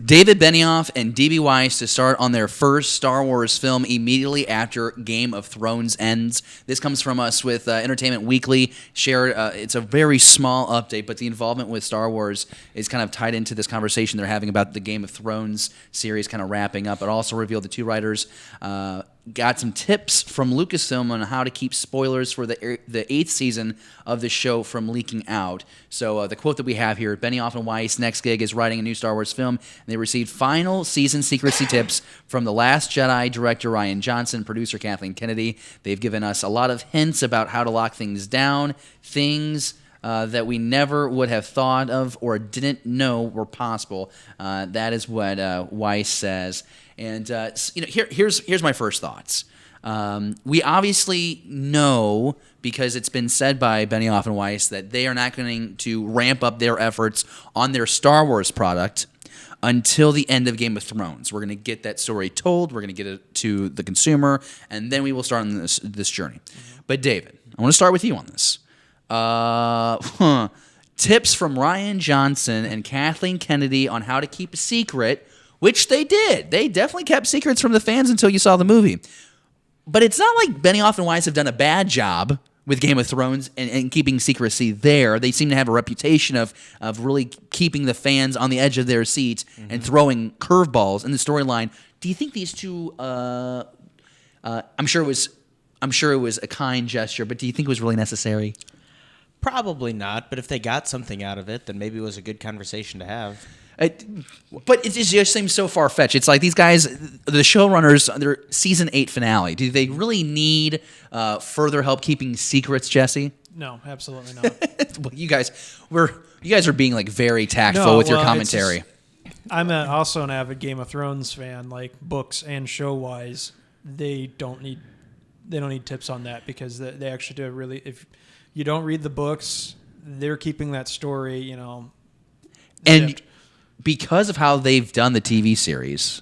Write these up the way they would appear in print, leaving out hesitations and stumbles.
David Benioff and D.B. Weiss to start on their first Star Wars film immediately after Game of Thrones ends. This comes from us with Entertainment Weekly. Shared, it's a very small update, but the involvement with Star Wars is kind of tied into this conversation they're having about the Game of Thrones series kind of wrapping up. It also revealed the two writers got some tips from Lucasfilm on how to keep spoilers for the 8th season of the show from leaking out. So the quote that we have here, Benioff and Weiss' next gig is writing a new Star Wars film, and they received final season secrecy tips from The Last Jedi director Rian Johnson, producer Kathleen Kennedy. They've given us a lot of hints about how to lock things down, things that we never would have thought of or didn't know were possible. That is what Weiss says. And here's my first thoughts. We obviously know, because it's been said by Benioff and Weiss, that they are not going to ramp up their efforts on their Star Wars product until the end of Game of Thrones. We're going to get that story told, we're going to get it to the consumer, and then we will start on this journey. But David, I want to start with you on this. Tips from Rian Johnson and Kathleen Kennedy on how to keep a secret, which they did. They definitely kept secrets from the fans until you saw the movie. But it's not like Benioff and Weiss have done a bad job with Game of Thrones and keeping secrecy there. They seem to have a reputation of really keeping the fans on the edge of their seats and throwing curveballs in the storyline. Do you think these two? I'm sure it was a kind gesture, but do you think it was really necessary? Probably not. But if they got something out of it, then maybe it was a good conversation to have. But it just seems so far-fetched. It's like these guys, the showrunners, their season 8 finale. Do they really need further help keeping secrets, Jesse? No, absolutely not. Well, you guys are being like very tactful with your commentary. I'm also an avid Game of Thrones fan. Like books and show-wise, they don't need tips on that, because they actually do really. If you don't read the books, they're keeping that story, and because of how they've done the TV series,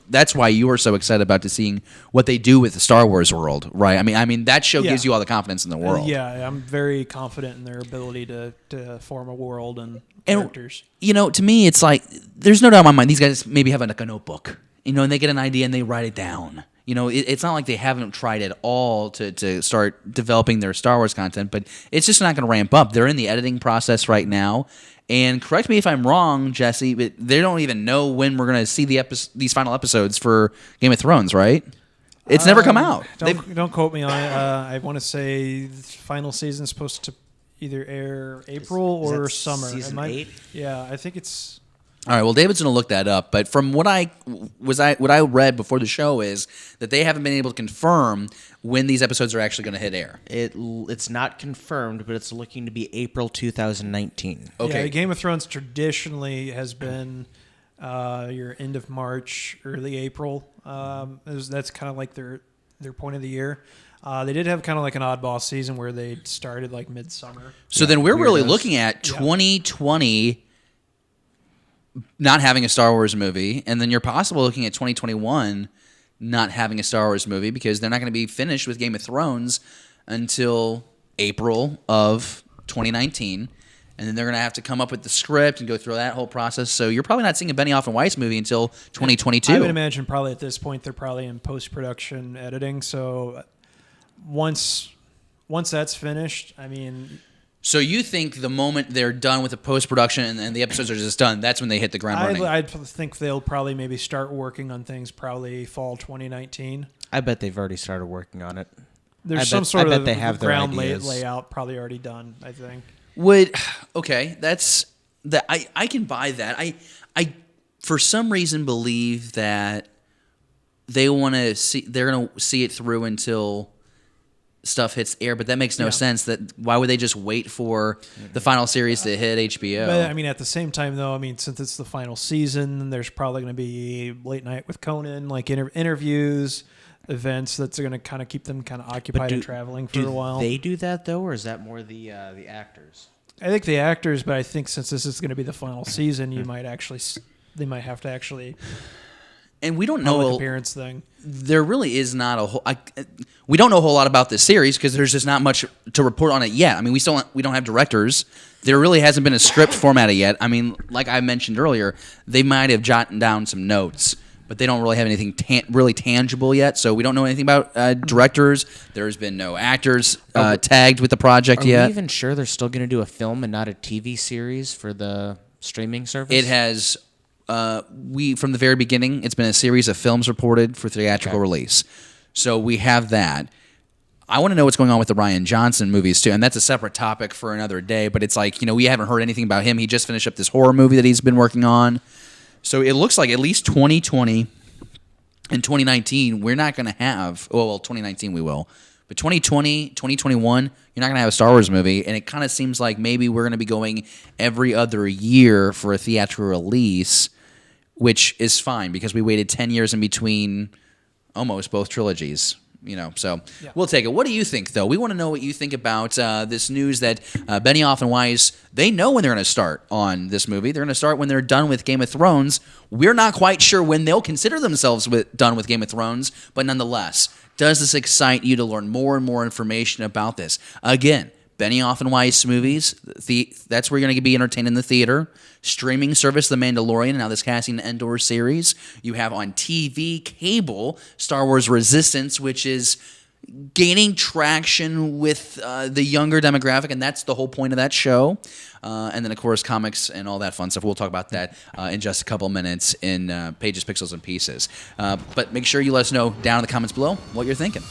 that's why you are so excited about seeing what they do with the Star Wars world, right? I mean that show gives you all the confidence in the world. Yeah, I'm very confident in their ability to form a world and characters. And, to me, it's like there's no doubt in my mind these guys maybe have like a notebook, and they get an idea and they write it down. It's not like they haven't tried at all to start developing their Star Wars content, but it's just not going to ramp up. They're in the editing process right now. And correct me if I'm wrong, Jesse, but they don't even know when we're going to see these final episodes for Game of Thrones, right? It's never come out. Don't quote me on it. I want to say the final season's supposed to either air April or summer. Season 8? Yeah, I think it's... All right, well, David's going to look that up, but from what I read before the show is that they haven't been able to confirm when these episodes are actually going to hit air. It's not confirmed, but it's looking to be April 2019. Okay. Yeah, Game of Thrones traditionally has been your end of March, early April. That's kind of like their point of the year. They did have kind of like an oddball season where they started like midsummer. So then we're really looking at 2020 not having a Star Wars movie, and then you're possibly looking at 2021 not having a Star Wars movie, because they're not going to be finished with Game of Thrones until April of 2019, and then they're going to have to come up with the script and go through that whole process. So you're probably not seeing a Benioff and Weiss movie until 2022. I would imagine probably at this point they're probably in post-production editing. So once that's finished, I mean... So you think the moment they're done with the post-production and the episodes are just done, that's when they hit the ground running? I think they'll probably maybe start working on things probably fall 2019. I bet they've already started working on it. There's some sort of ground layout probably already done, I think. I can buy that. I for some reason believe that they're going to see it through until stuff hits air, but that makes no sense. That why would they just wait for the final series to hit HBO? But I mean, at the same time, though, since it's the final season, there's probably going to be late night with Conan, like interviews, events that's going to kind of keep them kind of occupied and traveling for a while. Do they do that though, or is that more the actors? I think the actors, but I think since this is going to be the final season, they might have to actually. And we don't public know. appearance thing. There really is not a whole. We don't know a whole lot about this series because there's just not much to report on it yet. I mean, we don't have directors. There really hasn't been a script formatted yet. I mean, like I mentioned earlier, they might have jotted down some notes, but they don't really have anything really tangible yet. So we don't know anything about directors. There's been no actors tagged with the project Are yet. we even sure they're still going to do a film and not a TV series for the streaming service? It has. From the very beginning, it's been a series of films reported for theatrical release. So we have that. I want to know what's going on with the Rian Johnson movies too, and that's a separate topic for another day. But it's like, we haven't heard anything about him. He just finished up this horror movie that he's been working on. So it looks like at least 2020 and 2019, we're not going to have. Well, 2019 we will. But 2020, 2021, you're not going to have a Star Wars movie. And it kind of seems like maybe we're going to be going every other year for a theatrical release, which is fine because we waited 10 years in between almost both trilogies. So we'll take it. What do you think, though? We want to know what you think about this news that Benioff and Weiss, they know when they're going to start on this movie. They're going to start when they're done with Game of Thrones. We're not quite sure when they'll consider themselves done with Game of Thrones, but nonetheless, does this excite you to learn more and more information about this? Again, Benioff and Weiss movies, that's where you're going to be entertained in the theater. Streaming service, The Mandalorian, now this Cassian Andor series. You have on TV, cable, Star Wars Resistance, which is gaining traction with the younger demographic, and that's the whole point of that show. And then, of course, comics and all that fun stuff. We'll talk about that in just a couple minutes in Pages, Pixels, and Pieces. But make sure you let us know down in the comments below what you're thinking.